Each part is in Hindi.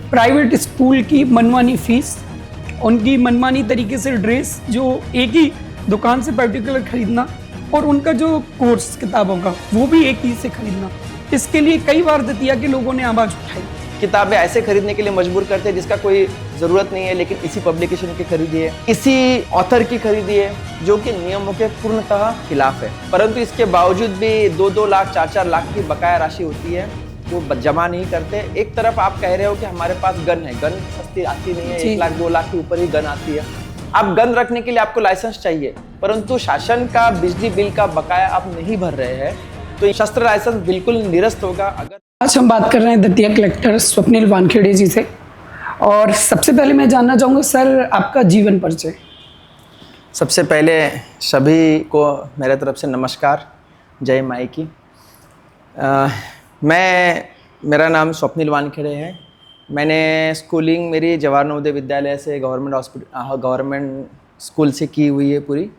प्राइवेट स्कूल की मनमानी फीस, उनकी मनमानी तरीके से ड्रेस जो एक ही दुकान से पर्टिकुलर खरीदना, और उनका जो कोर्स किताबों का वो भी एक ही से खरीदना, इसके लिए कई बार दतिया के लोगों ने आवाज़ उठाई। किताबें ऐसे खरीदने के लिए मजबूर करते हैं जिसका कोई ज़रूरत नहीं है, लेकिन इसी पब्लिकेशन की खरीदिए, इसी ऑथर की खरीदिए जो कि नियमों के पूर्णतः खिलाफ है। परंतु इसके बावजूद भी 2-2 लाख 4-4 लाख की बकाया राशि होती है, वो जमा नहीं करते। एक तरफ आप कह रहे हो कि हमारे पास गन है, गन सस्ती आती नहीं है, 1 लाख 2 लाख के ऊपर ही गन आती है। आप गन रखने के लिए आपको लाइसेंस चाहिए, परंतु शासन का बिजली बिल का बकाया आप नहीं भर रहे हैं, तो शस्त्र लाइसेंस बिल्कुल निरस्त होगा। अगर आज हम बात कर रहे हैं दतिया कलेक्टर स्वप्निल वानखेड़े जी से, और सबसे पहले मैं जानना चाहूँगा सर आपका जीवन परिचय। सबसे पहले सभी को मेरे तरफ से नमस्कार, जय माई की। मेरा नाम स्वप्निल वानखेड़े है। मैंने स्कूलिंग मेरी जवाहर नवोदय विद्यालय से गवर्नमेंट स्कूल से की हुई है पूरी।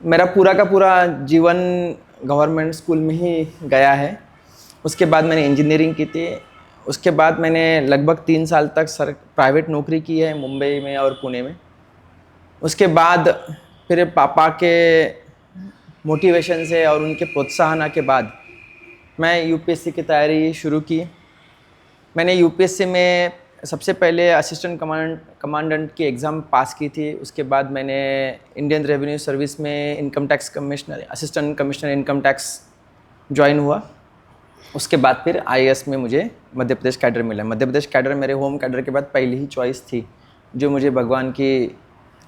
मेरा पूरा का पूरा जीवन गवर्नमेंट स्कूल में ही गया है। उसके बाद मैंने इंजीनियरिंग की थी। उसके बाद मैंने लगभग 3 साल तक प्राइवेट नौकरी की है मुंबई में और पुणे में। उसके बाद फिर पापा के मोटिवेशन से और उनके प्रोत्साहन के बाद मैं यूपीएससी की तैयारी शुरू की। मैंने यूपीएससी में सबसे पहले असिस्टेंट कमांडेंट की एग्ज़ाम पास की थी। उसके बाद मैंने इंडियन रेवेन्यू सर्विस में income tax commissioner, assistant commissioner income tax join हुआ। उसके बाद फिर आईएएस में मुझे मध्य प्रदेश कैडर मिला। मध्य प्रदेश कैडर मेरे होम कैडर के बाद पहली ही चॉइस थी, जो मुझे भगवान की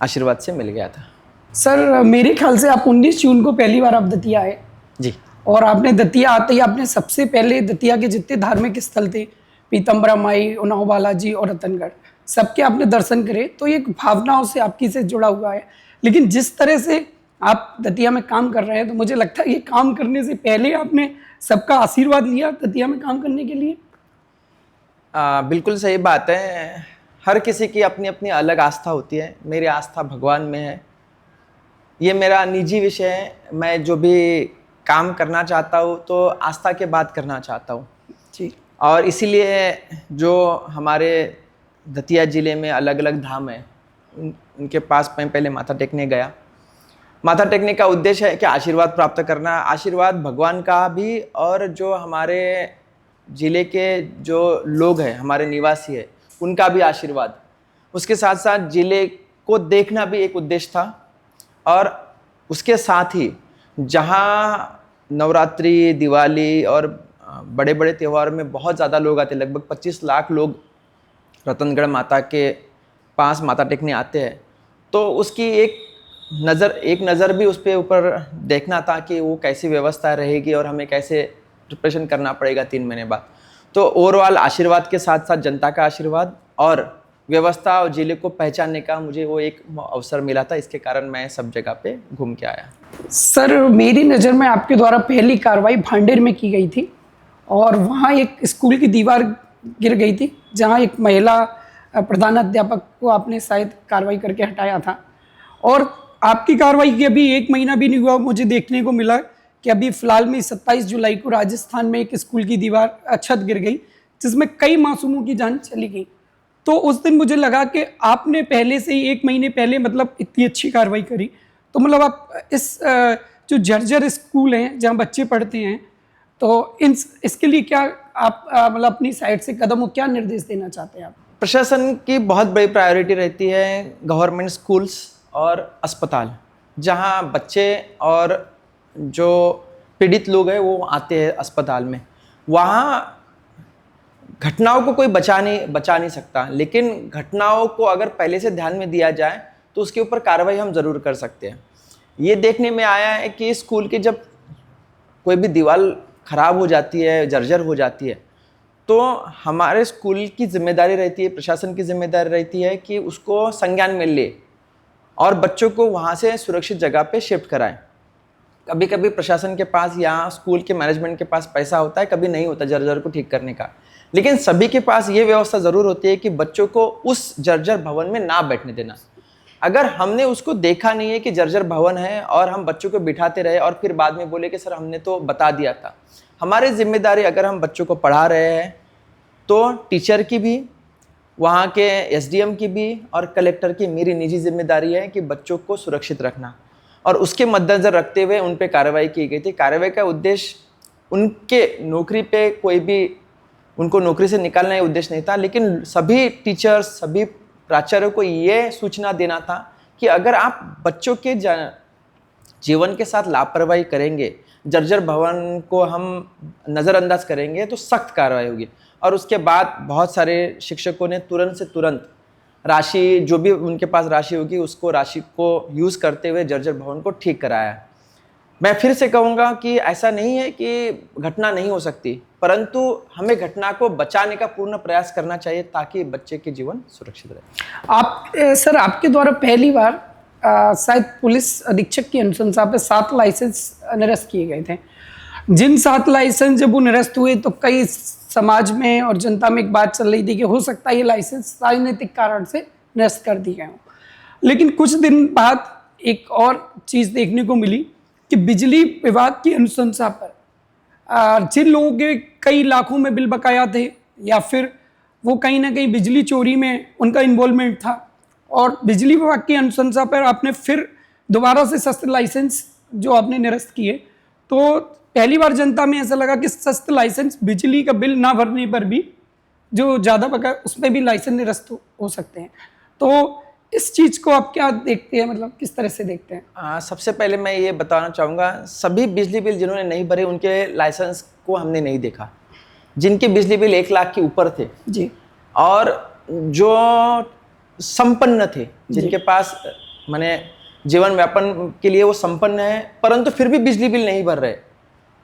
आशीर्वाद से मिल गया था। सर मेरे ख्याल से आप 19 जून को पहली बार आप दतिया आए जी, और आपने दतिया आते ही आपने सबसे पहले दतिया के जितने धार्मिक स्थल थे, पीतम्बरा माई, उन्नाव बालाजी और रतनगढ़, सबके आपने दर्शन करे, तो एक भावनाओं से आपकी से जुड़ा हुआ है। लेकिन जिस तरह से आप दतिया में काम कर रहे हैं, तो मुझे लगता है कि काम करने से पहले आपने सबका आशीर्वाद लिया दतिया में काम करने के लिए। बिल्कुल सही बात है। हर किसी की अपनी अपनी अलग आस्था होती है। मेरी आस्था भगवान में है। ये मेरा निजी विषय है। मैं जो भी काम करना चाहता हूँ तो आस्था के बाद करना चाहता हूँ जी। और इसीलिए जो हमारे दतिया ज़िले में अलग अलग धाम है, उनके पास मैं पहले माथा टेकने गया। माथा टेकने का उद्देश्य है कि आशीर्वाद प्राप्त करना, आशीर्वाद भगवान का भी और जो हमारे ज़िले के जो लोग हैं, हमारे निवासी है, उनका भी आशीर्वाद। उसके साथ साथ ज़िले को देखना भी एक उद्देश्य था। और उसके साथ ही जहाँ नवरात्रि, दिवाली और बड़े बड़े त्यौहार में बहुत ज़्यादा लोग आते हैं, लगभग 25 लाख लोग रतनगढ़ माता के पास माथा टेकने आते हैं, तो उसकी एक नज़र भी उस पे ऊपर देखना था कि वो कैसी व्यवस्था रहेगी और हमें कैसे प्रिपरेशन करना पड़ेगा 3 महीने बाद। तो ओवरऑल आशीर्वाद के साथ साथ जनता का आशीर्वाद और व्यवस्था और ज़िले को पहचानने का मुझे वो एक अवसर मिला था। इसके कारण मैं सब जगह पे घूम के आया। सर मेरी नज़र में आपके द्वारा पहली कार्रवाई भांडेर में की गई थी, और वहाँ एक स्कूल की दीवार गिर गई थी, जहाँ एक महिला प्रधानाध्यापक को आपने शायद कार्रवाई करके हटाया था। और आपकी कार्रवाई के अभी 1 महीना भी नहीं हुआ, मुझे देखने को मिला कि अभी फ़िलहाल में 27 जुलाई को राजस्थान में एक स्कूल की दीवार छत गिर गई, जिसमें कई मासूमों की जान चली गई। तो उस दिन मुझे लगा कि आपने पहले से ही 1 महीने पहले मतलब इतनी अच्छी कार्रवाई करी, तो मतलब आप इस जो जर्जर स्कूल हैं जहाँ बच्चे पढ़ते हैं, तो इसके लिए क्या आप मतलब अपनी साइड से कदम को क्या निर्देश देना चाहते हैं आप? प्रशासन की बहुत बड़ी प्रायोरिटी रहती है गवर्नमेंट स्कूल्स और अस्पताल, जहाँ बच्चे और जो पीड़ित लोग हैं वो आते हैं अस्पताल में। वहाँ घटनाओं को कोई बचा नहीं सकता, लेकिन घटनाओं को अगर पहले से ध्यान में दिया जाए तो उसके ऊपर कार्रवाई हम ज़रूर कर सकते हैं। ये देखने में आया है कि स्कूल की जब कोई भी दीवार ख़राब हो जाती है, जर्जर हो जाती है, तो हमारे स्कूल की जिम्मेदारी रहती है, प्रशासन की जिम्मेदारी रहती है कि उसको संज्ञान में ले और बच्चों को वहाँ से सुरक्षित जगह पे शिफ्ट कराएं। कभी कभी प्रशासन के पास या स्कूल के मैनेजमेंट के पास पैसा होता है, कभी नहीं होता जर्जर को ठीक करने का, लेकिन सभी के पास ये व्यवस्था ज़रूर होती है कि बच्चों को उस जर्जर भवन में ना बैठने देना। अगर हमने उसको देखा नहीं है कि जर्जर भवन है और हम बच्चों को बिठाते रहे और फिर बाद में बोले कि सर हमने तो बता दिया था, हमारी जिम्मेदारी अगर हम बच्चों को पढ़ा रहे हैं तो टीचर की भी वहाँ के एसडीएम की भी और कलेक्टर की मेरी निजी जिम्मेदारी है कि बच्चों को सुरक्षित रखना, और उसके मद्देनजर रखते हुए उन पे कार्रवाई की गई थी। कार्रवाई का उद्देश्य उनके नौकरी पे कोई भी उनको नौकरी से निकालना ये उद्देश्य नहीं था, लेकिन सभी टीचर्स, सभी प्राचार्यों को ये सूचना देना था कि अगर आप बच्चों के जीवन के साथ लापरवाही करेंगे, जर्जर भवन को हम नज़रअंदाज करेंगे तो सख्त कार्रवाई होगी। और उसके बाद बहुत सारे शिक्षकों ने तुरंत से तुरंत राशि, जो भी उनके पास राशि होगी, उसको राशि को यूज़ करते हुए जर्जर भवन को ठीक कराया। मैं फिर से कहूँगा कि ऐसा नहीं है कि घटना नहीं हो सकती, परंतु हमें घटना को बचाने का पूर्ण प्रयास करना चाहिए ताकि बच्चे के जीवन सुरक्षित रहे। आप सर, आपके द्वारा पहली बार शायद पुलिस अधीक्षक की अनुशंसा पे 7 लाइसेंस निरस्त किए गए थे। जिन 7 लाइसेंस जब वो निरस्त हुए तो कई समाज में और जनता में एक बात चल रही थी कि हो सकता है ये लाइसेंस राजनीतिक कारण से निरस्त कर दिए गए हों। लेकिन कुछ दिन बाद एक और चीज़ देखने को मिली कि बिजली विभाग की अनुशंसा पर जिन लोगों के कई लाखों में बिल बकाया थे, या फिर वो कहीं ना कहीं बिजली चोरी में उनका इन्वॉल्वमेंट था, और बिजली विभाग की अनुशंसा पर आपने फिर दोबारा से शस्त्र लाइसेंस जो आपने निरस्त किए, तो पहली बार जनता में ऐसा लगा कि शस्त्र लाइसेंस बिजली का बिल ना भरने पर भी जो ज़्यादा बकाया उसमें भी लाइसेंस निरस्त हो सकते हैं। तो इस चीज़ को आप क्या देखते हैं, मतलब किस तरह से देखते हैं? सबसे पहले मैं ये बताना चाहूँगा, सभी बिजली बिल जिन्होंने नहीं भरे उनके लाइसेंस को हमने नहीं देखा। जिनके बिजली बिल 1 लाख के ऊपर थे जी, और जो संपन्न थे, जिनके पास माने जीवन व्यापन के लिए वो संपन्न है परंतु फिर भी बिजली बिल नहीं भर रहे,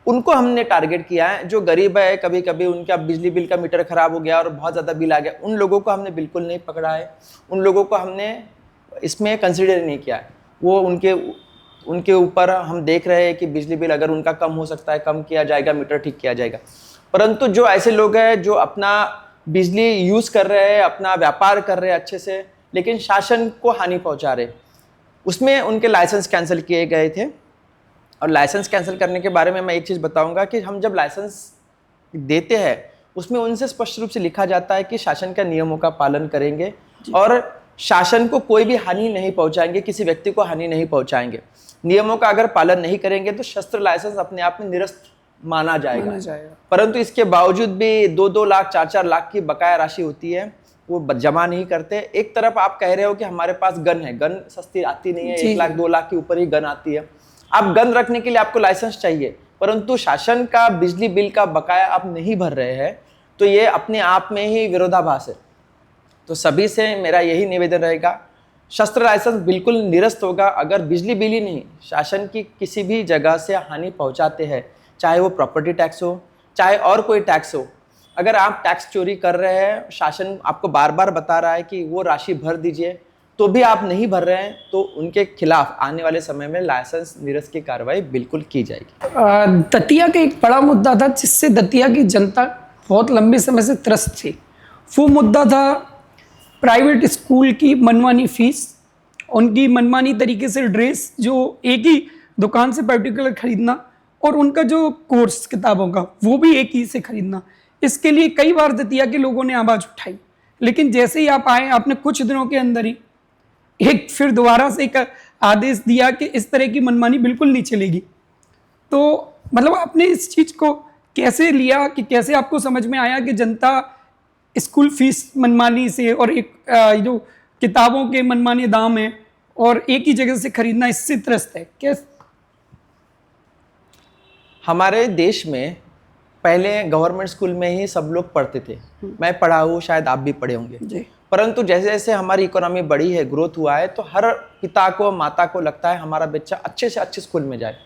उनको हमने टारगेट किया है। जो गरीब है, कभी कभी उनका बिजली बिल का मीटर खराब हो गया और बहुत ज़्यादा बिल आ गया, उन लोगों को हमने बिल्कुल नहीं पकड़ा है, उन लोगों को हमने इसमें कंसिडर नहीं किया है। वो उनके ऊपर हम देख रहे हैं कि बिजली बिल अगर उनका कम हो सकता है, कम किया जाएगा, मीटर ठीक किया जाएगा। परंतु जो ऐसे लोग हैं जो अपना बिजली यूज़ कर रहे हैं, अपना व्यापार कर रहे हैं अच्छे से, लेकिन शासन को हानि पहुँचा रहे, उसमें उनके लाइसेंस कैंसिल किए गए थे। और लाइसेंस कैंसिल करने के बारे में मैं एक चीज़ बताऊंगा कि हम जब लाइसेंस देते हैं उसमें उनसे स्पष्ट रूप से लिखा जाता है कि शासन के नियमों का पालन करेंगे और शासन को कोई भी हानि नहीं पहुंचाएंगे, किसी व्यक्ति को हानि नहीं पहुंचाएंगे। नियमों का अगर पालन नहीं करेंगे तो शस्त्र लाइसेंस अपने आप में निरस्त माना जाएगा। परंतु इसके बावजूद भी 2-2 लाख 4-4 लाख की बकाया राशि होती है, वो जमा नहीं करते। एक तरफ आप कह रहे हो कि हमारे पास गन है, गन सस्ती आती नहीं है, 1 लाख 2 लाख के ऊपर ही गन आती है। आप गन रखने के लिए आपको लाइसेंस चाहिए, परंतु शासन का बिजली बिल का बकाया आप नहीं भर रहे हैं, तो ये अपने आप में ही विरोधाभास है। तो सभी से मेरा यही निवेदन रहेगा, शस्त्र लाइसेंस बिल्कुल निरस्त होगा अगर बिजली बिल ही नहीं, शासन की किसी भी जगह से हानि पहुंचाते हैं, चाहे वो प्रॉपर्टी टैक्स हो, चाहे और कोई टैक्स हो। अगर आप टैक्स चोरी कर रहे हैं, शासन आपको बार बार बता रहा है कि वो राशि भर दीजिए, तो भी आप नहीं भर रहे हैं, तो उनके खिलाफ आने वाले समय में लाइसेंस निरस्त की कार्रवाई बिल्कुल की जाएगी। दतिया का एक बड़ा मुद्दा था जिससे दतिया की जनता बहुत लंबे समय से त्रस्त थी। वो मुद्दा था प्राइवेट स्कूल की मनमानी फीस, उनकी मनमानी तरीके से ड्रेस जो एक ही दुकान से पर्टिकुलर खरीदना, और उनका जो कोर्स किताबों का वो भी एक ही से खरीदना। इसके लिए कई बार दतिया के लोगों ने आवाज़ उठाई, लेकिन जैसे ही आप आए आपने कुछ दिनों के अंदर ही एक फिर दोबारा से एक आदेश दिया कि इस तरह की मनमानी बिल्कुल नहीं चलेगी। तो मतलब आपने इस चीज़ को कैसे लिया, कि कैसे आपको समझ में आया कि जनता स्कूल फीस मनमानी से और एक जो किताबों के मनमानी दाम है और एक ही जगह से खरीदना, इससे त्रस्त है? कैसे? हमारे देश में पहले गवर्नमेंट स्कूल में ही सब लोग पढ़ते थे, मैं पढ़ा हूँ, शायद आप भी पढ़े होंगे जी। परंतु जैसे जैसे हमारी इकोनॉमी बढ़ी है, ग्रोथ हुआ है, तो हर पिता को, माता को लगता है हमारा बच्चा अच्छे से अच्छे स्कूल में जाए।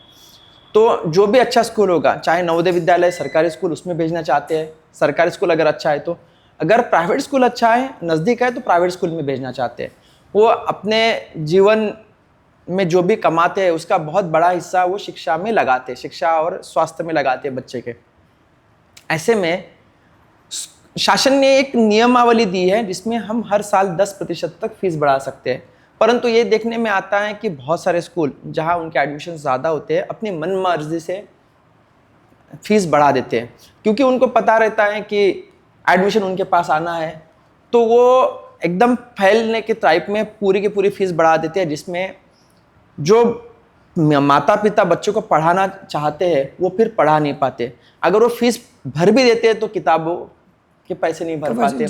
तो जो भी अच्छा स्कूल होगा, चाहे नवोदय विद्यालय, सरकारी स्कूल, उसमें भेजना चाहते हैं। सरकारी स्कूल अगर अच्छा है तो, अगर प्राइवेट स्कूल अच्छा है, नज़दीक है, तो प्राइवेट स्कूल में भेजना चाहते हैं। वो अपने जीवन में जो भी कमाते हैं उसका बहुत बड़ा हिस्सा वो शिक्षा में लगाते हैं, शिक्षा और स्वास्थ्य में लगाते हैं बच्चे के। ऐसे में शासन ने एक नियमावली दी है जिसमें हम हर साल 10% तक फीस बढ़ा सकते हैं। परंतु ये देखने में आता है कि बहुत सारे स्कूल जहां उनके एडमिशन ज़्यादा होते हैं, अपनी मन मर्जी से फीस बढ़ा देते हैं, क्योंकि उनको पता रहता है कि एडमिशन उनके पास आना है, तो वो एकदम फैलने के टाइप में पूरी की पूरी फीस बढ़ा देते हैं, जिसमें जो माता पिता बच्चों को पढ़ाना चाहते हैं वो फिर पढ़ा नहीं पाते। अगर वो फीस भर भी देते हैं तो किताबों के पैसे नहीं भर पाते।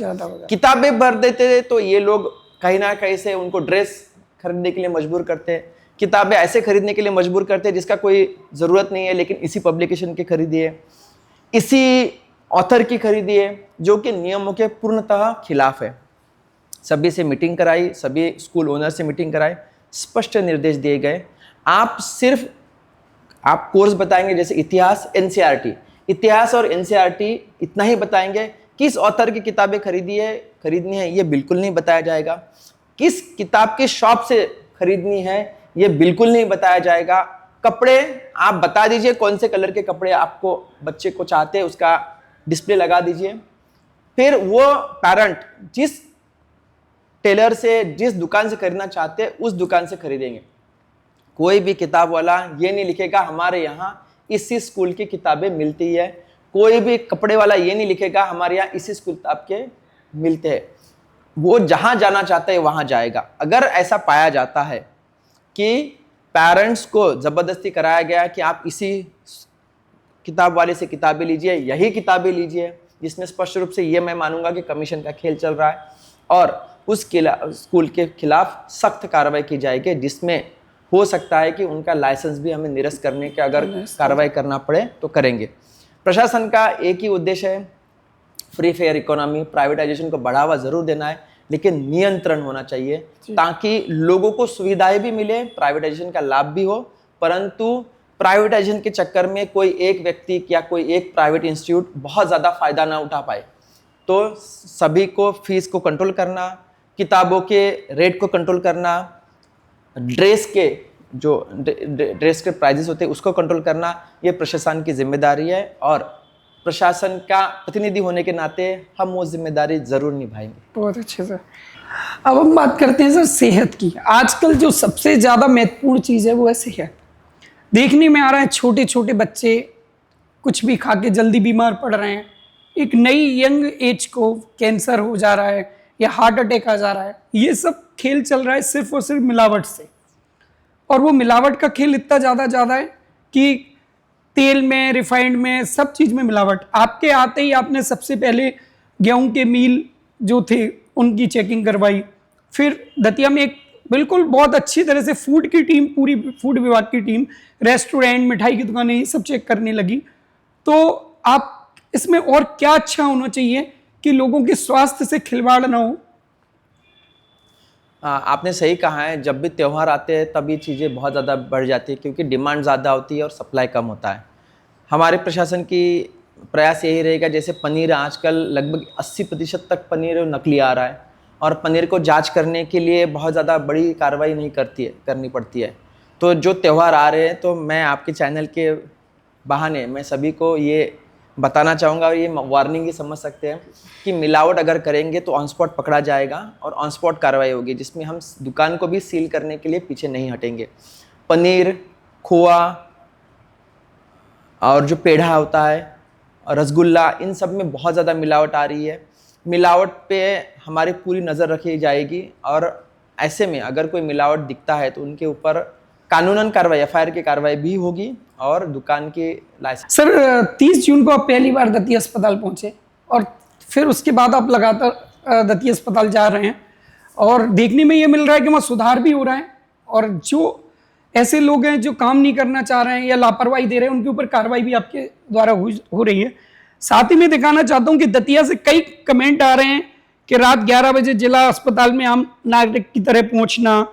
किताबें भर देते हैं तो ये लोग कहीं ना कहीं से उनको ड्रेस खरीदने के लिए मजबूर करते हैं, किताबें ऐसे खरीदने के लिए मजबूर करते हैं जिसका कोई ज़रूरत नहीं है, लेकिन इसी पब्लिकेशन की खरीदिए, इसी ऑथर की खरीदिए, जो कि नियमों के पूर्णतः खिलाफ है। सभी से मीटिंग कराई, सभी स्कूल ओनर से मीटिंग कराई, स्पष्ट निर्देश दिए गए। आप कोर्स बताएंगे जैसे इतिहास, एनसीईआरटी, इतिहास और एनसीईआरटी इतना ही बताएंगे। किस ऑथर की किताबें खरीदनी है ये बिल्कुल नहीं बताया जाएगा। किस किताब के शॉप से खरीदनी है ये बिल्कुल नहीं बताया जाएगा। कपड़े आप बता दीजिए कौन से कलर के कपड़े आपको बच्चे को चाहते हैं, उसका डिस्प्ले लगा दीजिए। फिर वो पैरेंट जिस टेलर से, जिस दुकान से खरीदना चाहते हैं उस दुकान से खरीदेंगे। कोई भी किताब वाला ये नहीं लिखेगा हमारे यहाँ इसी स्कूल की किताबें मिलती है, कोई भी कपड़े वाला ये नहीं लिखेगा हमारे यहाँ इसी स्कूल किताब के मिलते हैं। वो जहाँ जाना चाहता है वहाँ जाएगा। अगर ऐसा पाया जाता है कि पेरेंट्स को ज़बरदस्ती कराया गया कि आप इसी किताब वाले से किताबें लीजिए, यही किताबें लीजिए, जिसमें स्पष्ट रूप से ये मैं मानूंगा कि कमीशन का खेल चल रहा है, और उस स्कूल के खिलाफ सख्त कार्रवाई की जाएगी, जिसमें हो सकता है कि उनका लाइसेंस भी हमें निरस्त करने के अगर कार्रवाई करना पड़े तो करेंगे। प्रशासन का एक ही उद्देश्य है, फ्री फेयर इकोनॉमी, प्राइवेटाइजेशन को बढ़ावा जरूर देना है, लेकिन नियंत्रण होना चाहिए ताकि लोगों को सुविधाएं भी मिले, प्राइवेटाइजेशन का लाभ भी हो, परंतु प्राइवेटाइजेशन के चक्कर में कोई एक व्यक्ति या कोई एक प्राइवेट इंस्टीट्यूट बहुत ज़्यादा फायदा ना उठा पाए। तो सभी को फीस को कंट्रोल करना, किताबों के रेट को कंट्रोल करना, ड्रेस के प्राइजेस होते हैं उसको कंट्रोल करना, ये प्रशासन की जिम्मेदारी है, और प्रशासन का प्रतिनिधि होने के नाते हम वो जिम्मेदारी जरूर निभाएंगे। बहुत अच्छे सर। अब हम बात करते हैं सर सेहत की। आजकल जो सबसे ज़्यादा महत्वपूर्ण चीज़ है वो है सेहत। देखने में आ रहा है छोटे छोटे बच्चे कुछ भी खा के जल्दी बीमार पड़ रहे हैं, एक नई यंग एज को कैंसर हो जा रहा है या हार्ट अटैक आ जा रहा है। ये सब खेल चल रहा है सिर्फ और सिर्फ मिलावट से, और वो मिलावट का खेल इतना ज़्यादा है कि तेल में, रिफाइंड में, सब चीज़ में मिलावट। आपके आते ही आपने सबसे पहले गेहूं के मील जो थे उनकी चेकिंग करवाई, फिर दतिया में एक बिल्कुल बहुत अच्छी तरह से फूड की टीम, पूरी फूड विभाग की टीम रेस्टोरेंट, मिठाई की दुकानें, ये सब चेक करने लगी। तो आप इसमें और क्या अच्छा होना चाहिए कि लोगों के स्वास्थ्य से खिलवाड़ ना हो? आपने सही कहा है, जब भी त्यौहार आते हैं तब ये चीज़ें बहुत ज़्यादा बढ़ जाती है, क्योंकि डिमांड ज़्यादा होती है और सप्लाई कम होता है। हमारे प्रशासन की प्रयास यही रहेगा, जैसे पनीर आजकल लगभग 80% तक पनीर नकली आ रहा है, और पनीर को जांच करने के लिए बहुत ज़्यादा बड़ी कार्रवाई नहीं करनी पड़ती है। तो जो त्यौहार आ रहे हैं, तो मैं आपके चैनल के बहाने मैं सभी को ये बताना चाहूँगा, और ये वार्निंग ही समझ सकते हैं कि मिलावट अगर करेंगे तो ऑन स्पॉट पकड़ा जाएगा और ऑन स्पॉट कार्रवाई होगी, जिसमें हम दुकान को भी सील करने के लिए पीछे नहीं हटेंगे। पनीर, खोआ और जो पेढ़ा होता है और रसगुल्ला, इन सब में बहुत ज़्यादा मिलावट आ रही है। मिलावट पे हमारी पूरी नज़र रखी जाएगी, और ऐसे में अगर कोई मिलावट दिखता है तो उनके ऊपर कानूनन कार्रवाई, एफआईआर की कार्रवाई भी होगी, और दुकान के लाइसेंस। सर 30 जून को आप पहली बार दतिया अस्पताल पहुंचे, और फिर उसके बाद आप लगातार दतिया अस्पताल जा रहे हैं, और देखने में ये मिल रहा है कि वहाँ सुधार भी हो रहा है, और जो ऐसे लोग हैं जो काम नहीं करना चाह रहे हैं या लापरवाही दे रहे हैं, उनके ऊपर कार्रवाई भी आपके द्वारा हो रही है। साथ ही मैं दिखाना चाहता हूँ कि दतिया से कई कमेंट आ रहे हैं कि रात 11 बजे जिला अस्पताल में आम नागरिक की तरह पहुँचना।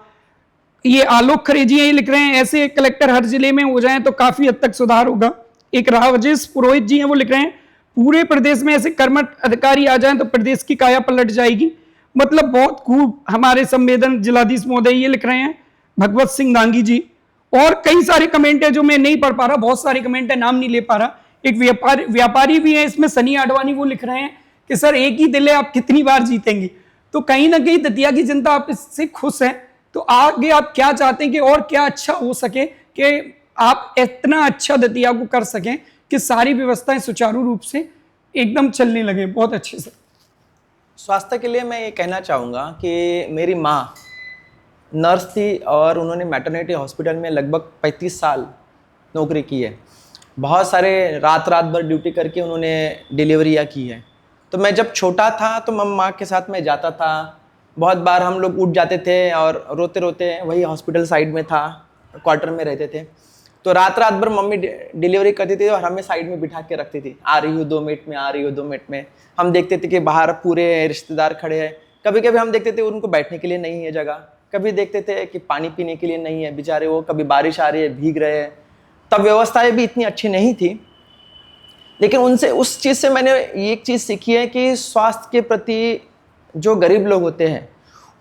ये आलोक खरेजिया ये लिख रहे हैं, ऐसे कलेक्टर हर जिले में हो जाए तो काफी हद तक सुधार होगा। एक राजेश पुरोहित जी हैं, वो लिख रहे हैं पूरे प्रदेश में ऐसे कर्मठ अधिकारी आ जाएं तो प्रदेश की काया पलट जाएगी। मतलब बहुत खूब। हमारे संवेदन जिलाधीश महोदय ये लिख रहे हैं, भगवत सिंह दांगी जी, और कई सारे कमेंट है जो मैं नहीं पढ़ पा रहा, बहुत सारे कमेंट है, नाम नहीं ले पा रहा। एक व्यापारी भी है इसमें, सनी आडवाणी, वो लिख रहे हैं कि सर एक ही दिल है, आप कितनी बार जीतेंगे। तो कहीं ना कहीं दतिया की जनता आप इससे खुश है, तो आगे आप क्या चाहते हैं कि और क्या अच्छा हो सके कि आप इतना अच्छा दतिया को कर सकें कि सारी व्यवस्थाएं सुचारू रूप से एकदम चलने लगे बहुत अच्छे से? स्वास्थ्य के लिए मैं ये कहना चाहूँगा कि मेरी माँ नर्स थी और उन्होंने मैटरनिटी हॉस्पिटल में लगभग 35 साल नौकरी की है। बहुत सारे रात रात भर ड्यूटी करके उन्होंने डिलीवरियाँ की है। तो मैं जब छोटा था तो मम्मा के साथ मैं जाता था। बहुत बार हम लोग उठ जाते थे और रोते रोते वही हॉस्पिटल साइड में था, क्वार्टर में रहते थे। तो रात रात भर मम्मी डिलीवरी करती थी और हमें साइड में बिठा के रखती थी, आ रही हूँ 2 मिनट में, आ रही हूँ 2 मिनट में। हम देखते थे कि बाहर पूरे रिश्तेदार खड़े हैं। कभी कभी हम देखते थे उनको बैठने के लिए नहीं है जगह, कभी देखते थे कि पानी पीने के लिए नहीं है बेचारे वो, कभी बारिश आ रही है भीग रहे हैं। तब व्यवस्थाएं भी इतनी अच्छी नहीं थी, लेकिन उनसे उस चीज़ से मैंने एक चीज़ सीखी है कि स्वास्थ्य के प्रति जो गरीब लोग होते हैं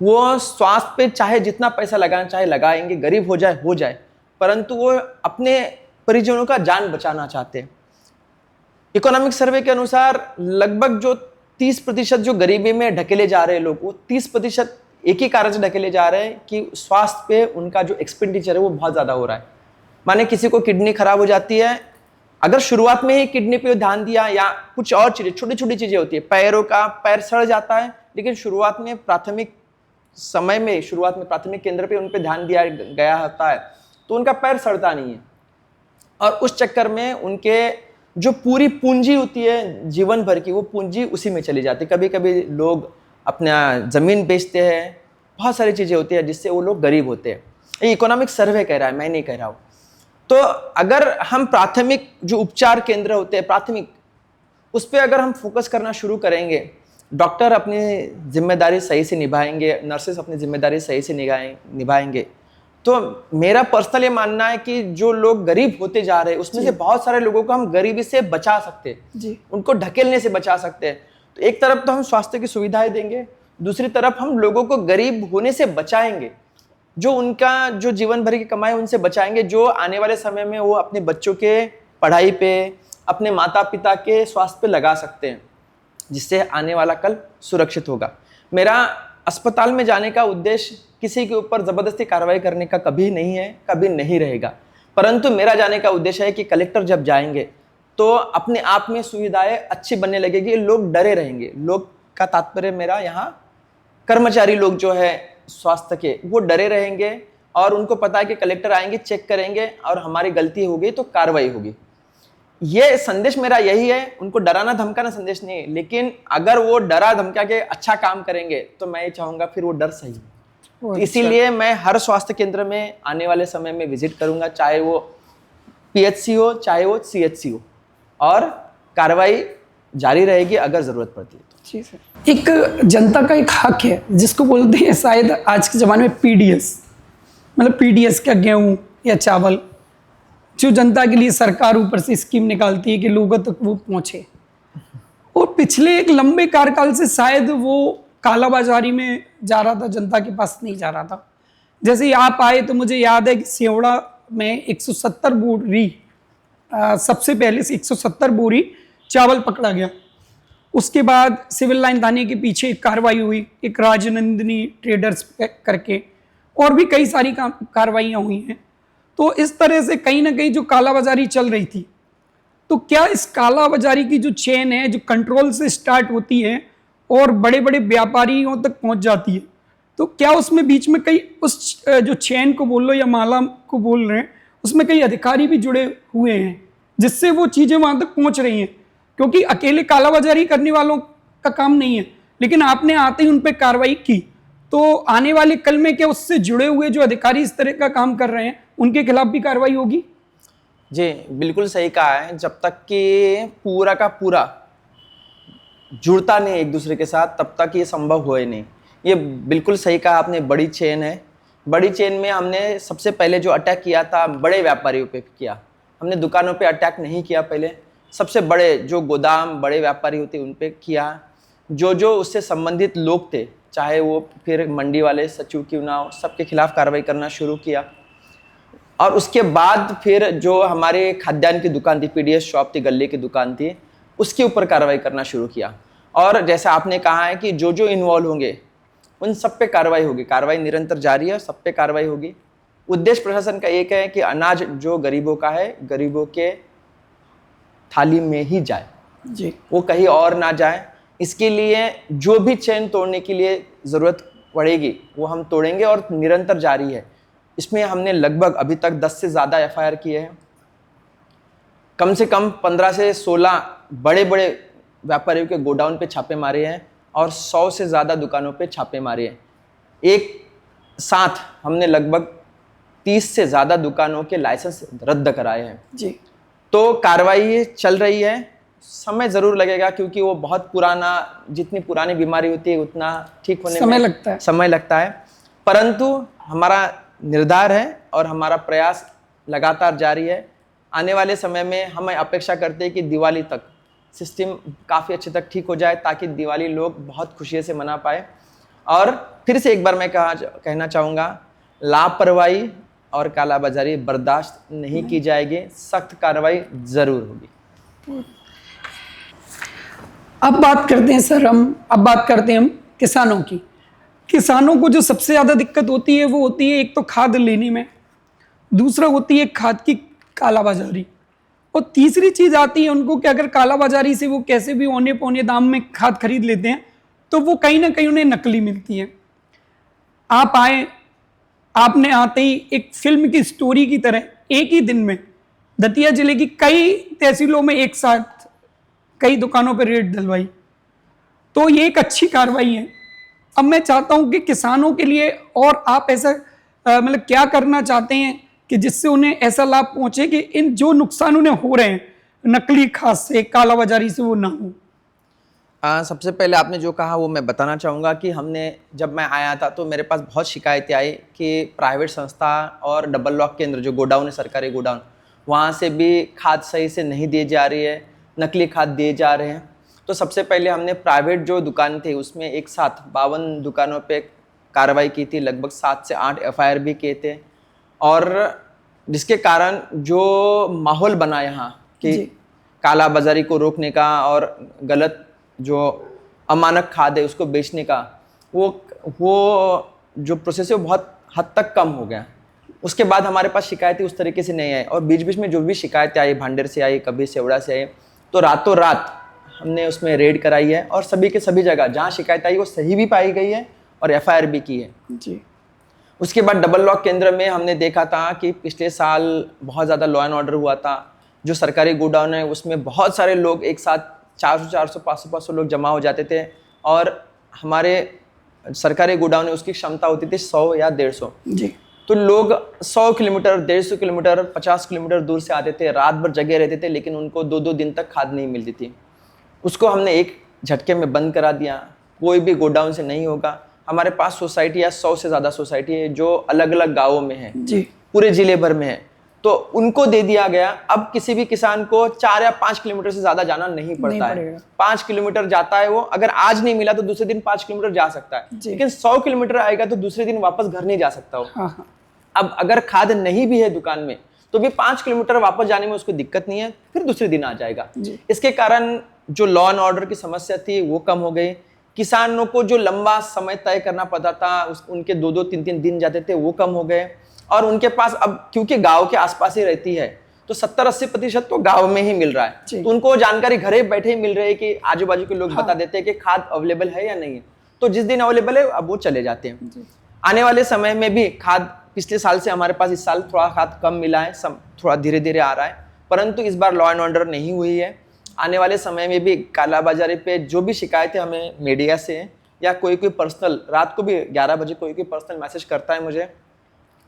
वो स्वास्थ्य पे चाहे जितना पैसा लगाना चाहे लगाएंगे, गरीब हो जाए, परंतु वो अपने परिजनों का जान बचाना चाहते हैं। इकोनॉमिक सर्वे के अनुसार लगभग जो 30% जो गरीबी में ढकेले जा रहे हैं लोग, वो 30% एक ही कारण से ढकेले जा रहे हैं कि स्वास्थ्य पे उनका जो एक्सपेंडिचर है वो बहुत ज़्यादा हो रहा है। माने किसी को किडनी खराब हो जाती है, अगर शुरुआत में ही किडनी पे ध्यान दिया या कुछ और चीज़ें, छोटी छोटी चीज़ें होती है, पैर सड़ जाता है, लेकिन शुरुआत में प्राथमिक केंद्र पे उन पे ध्यान दिया गया होता है तो उनका पैर सड़ता नहीं है। और उस चक्कर में उनके जो पूरी पूंजी होती है जीवन भर की, वो पूंजी उसी में चली जाती है। कभी कभी लोग अपना ज़मीन बेचते हैं, बहुत सारी चीज़ें होती है जिससे वो लोग गरीब होते हैं। ये इकोनॉमिक सर्वे कह रहा है, मैं नहीं कह रहा हूँ। तो अगर हम प्राथमिक जो उपचार केंद्र होते हैं प्राथमिक, उस पर अगर हम फोकस करना शुरू करेंगे, डॉक्टर अपनी जिम्मेदारी सही से निभाएंगे, नर्सेस अपनी जिम्मेदारी सही से निभाएंगे, तो मेरा पर्सनल ये मानना है कि जो लोग गरीब होते जा रहे हैं उसमें से बहुत सारे लोगों को हम गरीबी से बचा सकते हैं, उनको ढकेलने से बचा सकते हैं। तो एक तरफ तो हम स्वास्थ्य की सुविधाएं देंगे, दूसरी तरफ हम लोगों को गरीब होने से बचाएंगे, जो उनका जो जीवन भर की कमाई उनसे बचाएंगे, जो आने वाले समय में वो अपने बच्चों के पढ़ाई पे, अपने माता पिता के स्वास्थ्य पे लगा सकते हैं, जिससे आने वाला कल सुरक्षित होगा। मेरा अस्पताल में जाने का उद्देश्य किसी के ऊपर ज़बरदस्ती कार्रवाई करने का कभी नहीं है, कभी नहीं रहेगा, परंतु मेरा जाने का उद्देश्य है कि कलेक्टर जब जाएंगे तो अपने आप में सुविधाएं अच्छी बनने लगेगी, लोग डरे रहेंगे। लोग का तात्पर्य मेरा यहाँ कर्मचारी लोग जो है स्वास्थ्य के, वो डरे रहेंगे और उनको पता है कि कलेक्टर आएंगे, चेक करेंगे और हमारी गलती होगी तो कार्रवाई होगी। ये संदेश मेरा यही है, उनको डराना धमकाना संदेश नहीं है, लेकिन अगर वो डरा धमका के अच्छा काम करेंगे तो मैं ये चाहूँगा फिर वो डर सही है। इसीलिए मैं हर स्वास्थ्य केंद्र में आने वाले समय में विजिट करूँगा, चाहे वो PHC हो चाहे वो CHC हो, और कार्रवाई जारी रहेगी अगर ज़रूरत पड़ती है तो। जी सर। एक जनता का एक हक है जिसको बोलते हैं शायद आज के ज़माने में PDS, मतलब PDS क्या, गेहूँ या चावल, जो जनता के लिए सरकार ऊपर से स्कीम निकालती है कि लोगों तक वो पहुँचे। और पिछले एक लंबे कार्यकाल से शायद वो कालाबाजारी में जा रहा था, जनता के पास नहीं जा रहा था। जैसे ही आप आए तो मुझे याद है कि सेवड़ा में 170 बोरी, सबसे पहले से 170 बोरी चावल पकड़ा गया। उसके बाद सिविल लाइन थाने के पीछे एक कार्रवाई हुई, एक राजनंदिनी ट्रेडर्स करके, और भी कई सारी कार्रवाइयाँ हुई हैं। तो इस तरह से कहीं ना कहीं जो कालाबाजारी चल रही थी, तो क्या इस कालाबाजारी की जो चेन है, जो कंट्रोल से स्टार्ट होती है और बड़े बड़े व्यापारियों तक पहुंच जाती है, तो क्या उसमें बीच में कई उस जो चेन को बोल लो या माला को बोल रहे हैं, उसमें कई अधिकारी भी जुड़े हुए हैं जिससे वो चीज़ें वहाँ तक पहुँच रही हैं? क्योंकि अकेले कालाबाजारी करने वालों का काम नहीं है, लेकिन आपने आते ही उन पर कार्रवाई की, तो आने वाले कल में क्या उससे जुड़े हुए जो अधिकारी इस तरह का काम कर रहे हैं उनके खिलाफ भी कार्रवाई होगी? जी बिल्कुल सही कहा है। जब तक कि पूरा का पूरा जुड़ता नहीं एक दूसरे के साथ तब तक ये संभव हो ही नहीं। ये बिल्कुल सही कहा आपने, बड़ी चेन है। बड़ी चेन में हमने सबसे पहले जो अटैक किया था बड़े व्यापारियों पे किया, हमने दुकानों पे अटैक नहीं किया। पहले सबसे बड़े जो गोदाम बड़े व्यापारी होते उन पे किया, जो उससे संबंधित लोग थे, चाहे वो फिर मंडी वाले सचिव क्यों ना हो, सबके खिलाफ कार्रवाई करना शुरू किया। और उसके बाद फिर जो हमारे खाद्यान्न की दुकान थी, PDS शॉप थी, गले की दुकान थी, उसके ऊपर कार्रवाई करना शुरू किया। और जैसा आपने कहा है कि जो इन्वॉल्व होंगे उन सब पे कार्रवाई होगी। कार्रवाई निरंतर जारी है, सब पे कार्रवाई होगी। उद्देश्य प्रशासन का एक है कि अनाज जो गरीबों का है, गरीबों के थाली में ही जाए जी, वो कहीं और ना जाए। इसके लिए जो भी चेन तोड़ने के लिए ज़रूरत पड़ेगी वो हम तोड़ेंगे और निरंतर जारी है। इसमें हमने लगभग अभी तक 10 से ज़्यादा एफआईआर किए हैं। कम से कम 15 से 16 बड़े बड़े व्यापारियों के गोडाउन पे छापे मारे हैं और 100 से ज़्यादा दुकानों पे छापे मारे हैं। एक साथ हमने लगभग 30 से ज़्यादा दुकानों के लाइसेंस रद्द कराए हैं जी। तो कार्रवाई चल रही है। समय ज़रूर लगेगा क्योंकि वो बहुत पुराना, जितनी पुरानी बीमारी होती है उतना ठीक होने में समय लगता है, परंतु हमारा निर्धार है और हमारा प्रयास लगातार जारी है। आने वाले समय में हम अपेक्षा करते हैं कि दिवाली तक सिस्टम काफ़ी अच्छे तक ठीक हो जाए ताकि दिवाली लोग बहुत खुशी से मना पाए। और फिर से एक बार मैं कहना चाहूँगा, लापरवाही और कालाबाजारी बर्दाश्त नहीं की जाएगी, सख्त कार्रवाई ज़रूर होगी। अब बात करते हैं सर, अब बात करते हैं हम किसानों की। किसानों को जो सबसे ज़्यादा दिक्कत होती है वो होती है एक तो खाद लेने में, दूसरा होती है खाद की कालाबाजारी, और तीसरी चीज़ आती है उनको कि अगर कालाबाजारी से वो कैसे भी औने पौने दाम में खाद खरीद लेते हैं तो वो कहीं ना कहीं उन्हें नकली मिलती है। आप आए, आपने आते ही एक फिल्म की स्टोरी की तरह एक ही दिन में दतिया जिले की कई तहसीलों में एक साथ कई दुकानों पर रेड डलवाई, तो ये एक अच्छी कार्रवाई है। अब मैं चाहता हूं कि किसानों के लिए और आप ऐसा मतलब क्या करना चाहते हैं कि जिससे उन्हें ऐसा लाभ पहुंचे कि इन जो नुकसान उन्हें हो रहे हैं नकली खाद से, कालाबाजारी से, वो ना हो। सबसे पहले आपने जो कहा वो मैं बताना चाहूँगा कि जब मैं आया था तो मेरे पास बहुत शिकायतें आई कि प्राइवेट संस्था और डबल लॉक केंद्र जो गोडाउन है, सरकारी गोडाउन, वहाँ से भी खाद सही से नहीं दी जा रही है, नकली खाद दिए जा रहे हैं। तो सबसे पहले हमने प्राइवेट जो दुकान थी उसमें एक साथ 52 दुकानों पे कार्रवाई की थी, लगभग 7 से 8 एफआईआर भी किए थे, और जिसके कारण जो माहौल बना यहाँ कि कालाबाजारी को रोकने का और गलत जो अमानक खाद है उसको बेचने का, वो जो प्रोसेस है वो बहुत हद तक कम हो गया। उसके बाद हमारे पास शिकायतें उस तरीके से नहीं आई, और बीच बीच में जो भी शिकायतें आई, भांडेर से आई, कभी सेवड़ा से आई, तो रातों रात हमने उसमें रेड कराई है और सभी के सभी जगह जहाँ शिकायत आई वो सही भी पाई गई है और एफआईआर भी की है जी। उसके बाद डबल लॉक केंद्र में हमने देखा था कि पिछले साल बहुत ज़्यादा लॉ एंड ऑर्डर हुआ था। जो सरकारी गोडाउन है उसमें बहुत सारे लोग एक साथ 400, 500 लोग जमा हो जाते थे, और हमारे सरकारी गोडाउन है उसकी क्षमता होती थी 100 या 150 जी। तो लोग 100 किलोमीटर, 150 किलोमीटर, 50 किलोमीटर दूर से आते थे, रात भर जगे रहते थे, लेकिन उनको 2-2 दिन तक खाद नहीं मिलती थी। उसको हमने एक झटके में बंद करा दिया, कोई भी गोडाउन से नहीं होगा। हमारे पास सोसाइटी या 100 से ज़्यादा सोसाइटी है जो अलग अलग गाँवों में है जी, पूरे जिले भर में है, तो उनको दे दिया गया। अब किसी भी किसान को 4 या 5 किलोमीटर से ज़्यादा जाना नहीं पड़ता है। 5 किलोमीटर जाता है वो, अगर आज नहीं मिला तो दूसरे दिन 5 किलोमीटर जा सकता है, लेकिन 100 किलोमीटर आएगा तो दूसरे दिन वापस घर नहीं जा सकता वो। हाँ। अब अगर खाद नहीं भी है दुकान में तो भी 5 किलोमीटर वापस जाने में उसको दिक्कत नहीं है, फिर दूसरे दिन आ जाएगा। इसके कारण जो लॉ एंड ऑर्डर की समस्या थी वो कम हो गई। किसानों को जो लंबा समय तय करना पड़ता था, उनके 2-2, 3-3 दिन जाते थे, वो कम हो गए। और उनके पास अब क्योंकि गांव के आसपास ही रहती है तो 70-80% तो गांव में ही मिल रहा है, तो उनको जानकारी घरे बैठे ही मिल रही है कि आजू बाजू के लोग बता देते हैं कि खाद अवेलेबल है या नहीं है, तो जिस दिन अवेलेबल है अब वो चले जाते हैं। आने वाले समय में भी खाद, पिछले साल से हमारे पास इस साल थोड़ा खाद कम मिला है, थोड़ा धीरे धीरे आ रहा है, परंतु इस बार लॉ एंड ऑर्डर नहीं हुई है। आने वाले समय में भी कालाबाजारी पे जो भी शिकायतें हमें मीडिया से या कोई पर्सनल, रात को भी 11 बजे कोई पर्सनल मैसेज करता है मुझे,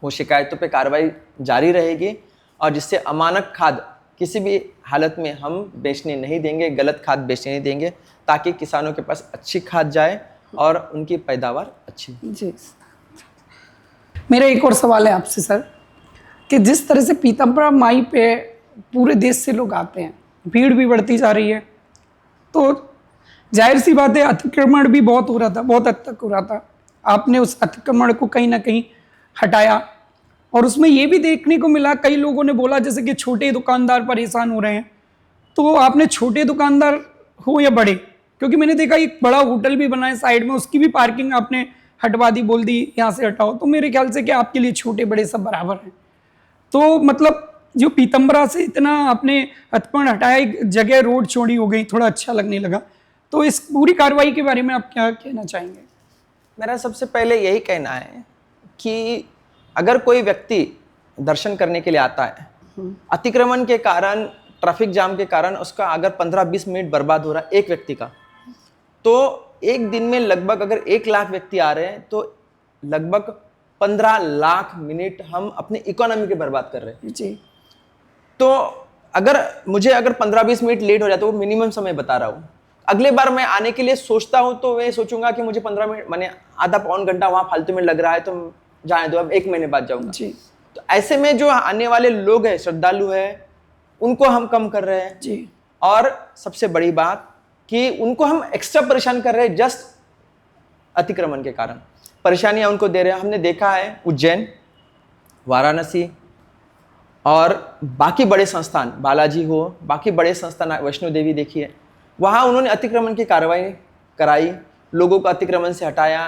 वो शिकायतों पे कार्रवाई जारी रहेगी, और जिससे अमानक खाद किसी भी हालत में हम बेचने नहीं देंगे, गलत खाद बेचने नहीं देंगे, ताकि किसानों के पास अच्छी खाद जाए और उनकी पैदावार अच्छी। जी, मेरा एक और सवाल है आपसे सर, कि जिस तरह से पीतम्बरा माई पे पूरे देश से लोग आते हैं, भीड़ भी बढ़ती जा रही है, तो जाहिर सी बात है अतिक्रमण भी बहुत हो रहा था, बहुत हद तक हो रहा था। आपने उस अतिक्रमण को कहीं ना कहीं हटाया, और उसमें ये भी देखने को मिला, कई लोगों ने बोला जैसे कि छोटे दुकानदार परेशान हो रहे हैं, तो आपने छोटे दुकानदार हो या बड़े, क्योंकि मैंने देखा एक बड़ा होटल भी बना है साइड में, उसकी भी पार्किंग आपने हटवा दी, बोल दी यहाँ से हटाओ, तो मेरे ख्याल से कि आपके लिए छोटे बड़े सब बराबर हैं। तो मतलब जो पीतम्बरा से इतना आपने अतिक्रमण हटाया, एक जगह रोड चौड़ी हो गई, थोड़ा अच्छा लगने लगा, तो इस पूरी कार्रवाई के बारे में आप क्या कहना चाहेंगे? मेरा सबसे पहले यही कहना है कि अगर कोई व्यक्ति दर्शन करने के लिए आता है, अतिक्रमण के कारण, ट्रैफिक जाम के कारण उसका अगर 15-20 मिनट बर्बाद हो रहा है एक व्यक्ति का, तो एक दिन में लगभग अगर 1 लाख व्यक्ति आ रहे हैं तो लगभग 15 लाख मिनट हम अपनी इकोनॉमी के बर्बाद कर रहे हैं। जी। तो अगर मुझे 15-20 मिनट लेट हो जाता है, वो मिनिमम समय बता रहा हूँ, अगले बार मैं आने के लिए सोचता हूँ तो मैं सोचूंगा कि मुझे 15 मिनट माने आधा पौन घंटा वहाँ फालतू में लग रहा है, तो जाने दो, अब 1 महीने बाद जाऊंगा। जी। तो ऐसे में जो आने वाले लोग हैं, श्रद्धालु हैं, उनको हम कम कर रहे हैं। जी। और सबसे बड़ी बात कि उनको हम एक्स्ट्रा परेशान कर रहे हैं जस्ट अतिक्रमण के कारण, परेशानियां उनको दे रहे हैं। हमने देखा है उज्जैन, वाराणसी और बाकी बड़े संस्थान, बालाजी हो, बाकी बड़े संस्थान, वैष्णो देवी देखिए, वहाँ उन्होंने अतिक्रमण की कार्रवाई कराई, लोगों को अतिक्रमण से हटाया।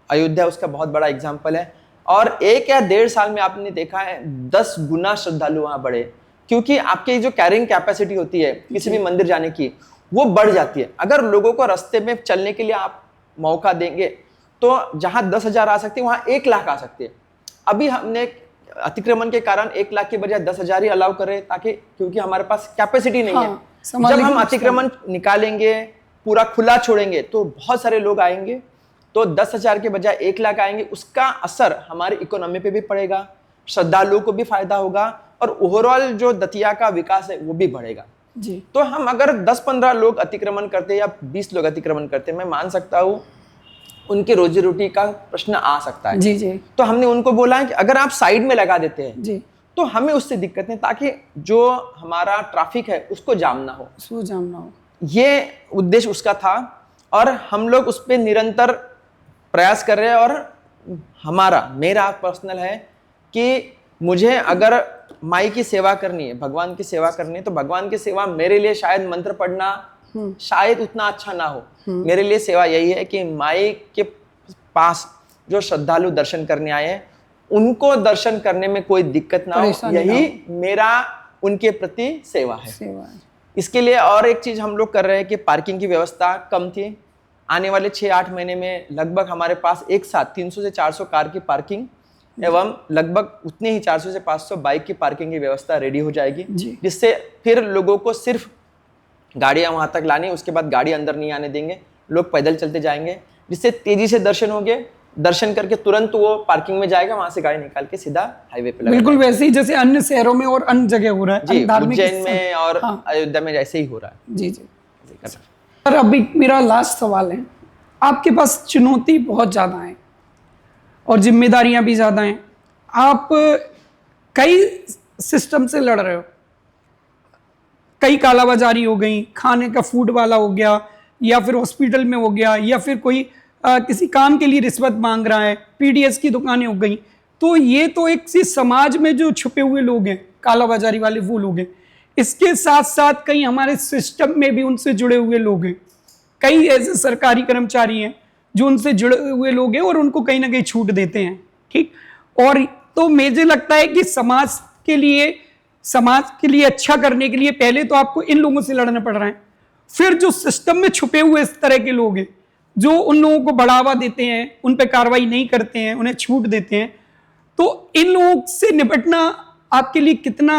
अयोध्या उसका बहुत बड़ा एग्जाम्पल है। और 1 या 1.5 साल में आपने देखा है 10 गुना श्रद्धालु वहाँ बढ़े, क्योंकि आपकी जो कैरिंग कैपेसिटी होती है किसी भी मंदिर जाने की, वो बढ़ जाती है। अगर लोगों को रास्ते में चलने के लिए आप मौका देंगे तो जहाँ 10,000 आ सकते हैं वहाँ 1 लाख आ सकते हैं। अभी हमने अतिक्रमण के कारण 1 लाख के बजाय 10,000 ही अलाउ कर रहे हैं, ताकि क्योंकि हमारे पास कैपेसिटी नहीं है। जब हम अतिक्रमण निकालेंगे, पूरा खुला छोड़ेंगे, तो बहुत सारे लोग आएंगे, तो 10,000 के बजाय 1 लाख आएंगे। उसका असर हमारी इकोनॉमी पे भी पड़ेगा, श्रद्धालुओं को भी फायदा होगा, और ओवरऑल जो दतिया का विकास है वो भी बढ़ेगा। जी। तो हम अगर 10-15 लोग अतिक्रमण करते या 20 लोग अतिक्रमण करते, मैं मान सकता हूँ उनकी रोजी रोटी का प्रश्न आ सकता है। जी। जी। तो हमने उनको बोला है कि अगर आप साइड में लगा देते हैं जी, तो हमें उससे दिक्कत नहीं, ताकि जो हमारा ट्रैफिक है उसको जाम ना हो, उसको जाम ना हो। ये उद्देश्य उसका था, और हम लोग उस पर निरंतर प्रयास कर रहे हैं। और मेरा पर्सनल है कि मुझे अगर माई की सेवा करनी है, भगवान की सेवा करनी है, तो भगवान की सेवा मेरे लिए शायद मंत्र पढ़ना शायद उतना अच्छा ना हो। मेरे लिए सेवा यही है कि माई के पास जो श्रद्धालु दर्शन करने आए हैं उनको दर्शन करने में कोई दिक्कत ना हो, यही मेरा उनके प्रति सेवा है। इसके लिए और एक चीज हम लोग कर रहे हैं कि पार्किंग की व्यवस्था कम थी, आने वाले 6-8 महीने में लगभग हमारे पास एक साथ 300 से 400 कार की पार्किंग एवं लगभग उतने ही 400 से 500 बाइक की पार्किंग की व्यवस्था रेडी हो जाएगी, जिससे फिर लोगों को सिर्फ गाड़ियां वहां तक लानी, उसके बाद गाड़ी अंदर नहीं आने देंगे, लोग पैदल चलते जाएंगे, जिससे तेजी से दर्शन होंगे। दर्शन करके तुरंत वो पार्किंग में जाएगा, वहां से गाड़ी निकाल के सीधा हाईवे पे लगेगा। बिल्कुल वैसे ही जैसे अन्य शहरों में और अन्य जगह हो रहा है, जी, उज्जैन में और अयोध्या में जैसे ही हो रहा है। जी जी। सर, अभी मेरा लास्ट सवाल है, आपके पास चुनौती बहुत ज़्यादा है और जिम्मेदारियां भी ज़्यादा हैं, आप कई सिस्टम से लड़ रहे हो, कई कालाबाजारी हो गई, खाने का फूड वाला हो गया, या फिर हॉस्पिटल में हो गया, या फिर कोई किसी काम के लिए रिश्वत मांग रहा है, पीडीएस की दुकानें हो गई। तो ये तो एक सी समाज में जो छुपे हुए लोग हैं, कालाबाजारी वाले वो लोग हैं। इसके साथ साथ कई हमारे सिस्टम में भी उनसे जुड़े हुए लोग हैं, कई ऐसे सरकारी कर्मचारी हैं जो उनसे जुड़े हुए लोग हैं और उनको कहीं ना कहीं छूट देते हैं, ठीक। और तो मुझे लगता है कि समाज के लिए अच्छा करने के लिए पहले तो आपको इन लोगों से लड़ना पड़ रहा है, फिर जो सिस्टम में छुपे हुए इस तरह के लोग हैं जो उन लोगों को बढ़ावा देते हैं, उन पर कार्रवाई नहीं करते हैं, उन्हें छूट देते हैं, तो इन लोगों से निपटना आपके लिए कितना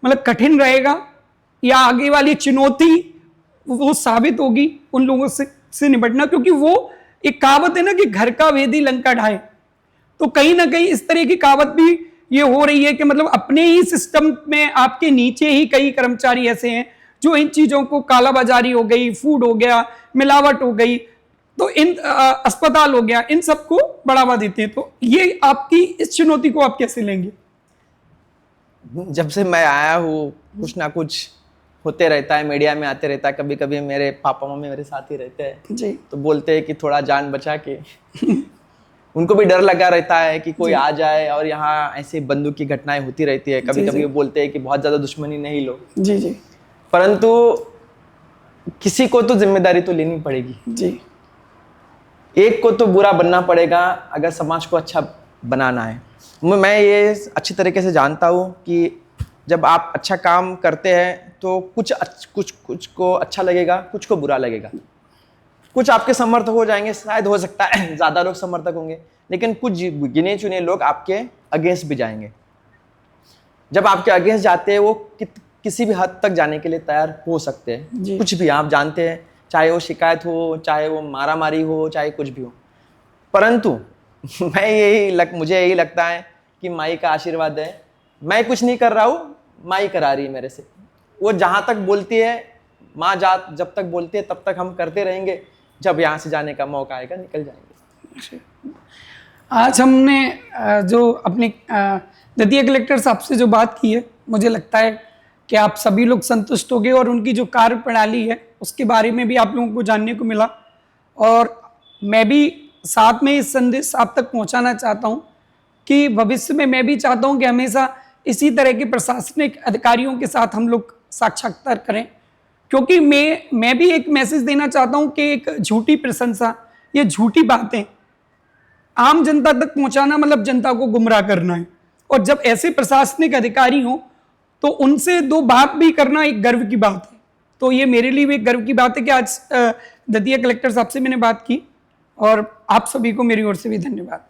मतलब कठिन रहेगा, या आगे वाली चुनौती वो साबित होगी उन लोगों से निपटना? क्योंकि वो एक कहावत है ना कि घर का वेदी लंका ढाए, तो कहीं ना कहीं इस तरह की कहावत भी ये हो रही है कि मतलब अपने ही सिस्टम में आपके नीचे ही कई कर्मचारी ऐसे हैं जो इन चीजों को, कालाबाजारी हो गई, फूड हो गया, मिलावट हो गई, तो इन अस्पताल हो गया, इन सबको बढ़ावा देते हैं। तो ये आपकी इस चुनौती को आप कैसे लेंगे? जब से मैं आया हूँ कुछ ना कुछ होते रहता है, मीडिया में आते रहता है, कभी कभी मेरे पापा मम्मी मेरे साथ ही रहते हैं जी, तो बोलते हैं कि थोड़ा जान बचा के उनको भी डर लगा रहता है कि कोई आ जाए, और यहाँ ऐसे बंदूक की घटनाएं होती रहती है। कभी कभी वो बोलते हैं कि बहुत ज्यादा दुश्मनी नहीं लो, जी जी, परंतु किसी को तो जिम्मेदारी तो लेनी पड़ेगी जी। एक को तो बुरा बनना पड़ेगा अगर समाज को अच्छा बनाना है। मैं ये अच्छी तरीके से जानता हूँ कि जब आप अच्छा काम करते हैं तो कुछ को अच्छा लगेगा, कुछ को बुरा लगेगा। कुछ आपके समर्थक हो जाएंगे, शायद हो सकता है ज़्यादा लोग समर्थक होंगे, लेकिन कुछ गिने चुने लोग आपके अगेंस्ट भी जाएंगे। जब आपके अगेंस्ट जाते हैं वो किसी भी हद तक जाने के लिए तैयार हो सकते हैं, कुछ भी आप जानते हैं, चाहे वो शिकायत हो, चाहे वो मारामारी हो, चाहे कुछ भी हो। परंतु मुझे यही लगता है कि माई का आशीर्वाद है, मैं कुछ नहीं कर रहा हूँ, माई करा रही है मेरे से। वो जहाँ तक बोलती है, माँ जब तक बोलती है तब तक हम करते रहेंगे, जब यहाँ से जाने का मौका आएगा निकल जाएंगे। आज हमने जो अपने दतिया कलेक्टर साहब से जो बात की है, मुझे लगता है कि आप सभी लोग संतुष्ट होंगे और उनकी जो कार्य प्रणाली है उसके बारे में भी आप लोगों को जानने को मिला। और मैं भी साथ में इस संदेश आप तक पहुंचाना चाहता हूं कि भविष्य में मैं भी चाहता हूं कि हमेशा इसी तरह के प्रशासनिक अधिकारियों के साथ हम लोग साक्षात्कार करें, क्योंकि मैं भी एक मैसेज देना चाहता हूं कि एक झूठी प्रशंसा, ये झूठी बातें आम जनता तक पहुंचाना मतलब जनता को गुमराह करना है। और जब ऐसे प्रशासनिक अधिकारी हों तो उनसे दो बात भी करना एक गर्व की बात है। तो ये मेरे लिए भी एक गर्व की बात है कि आज दतिया कलेक्टर साहब से मैंने बात की, और आप सभी को मेरी ओर से भी धन्यवाद।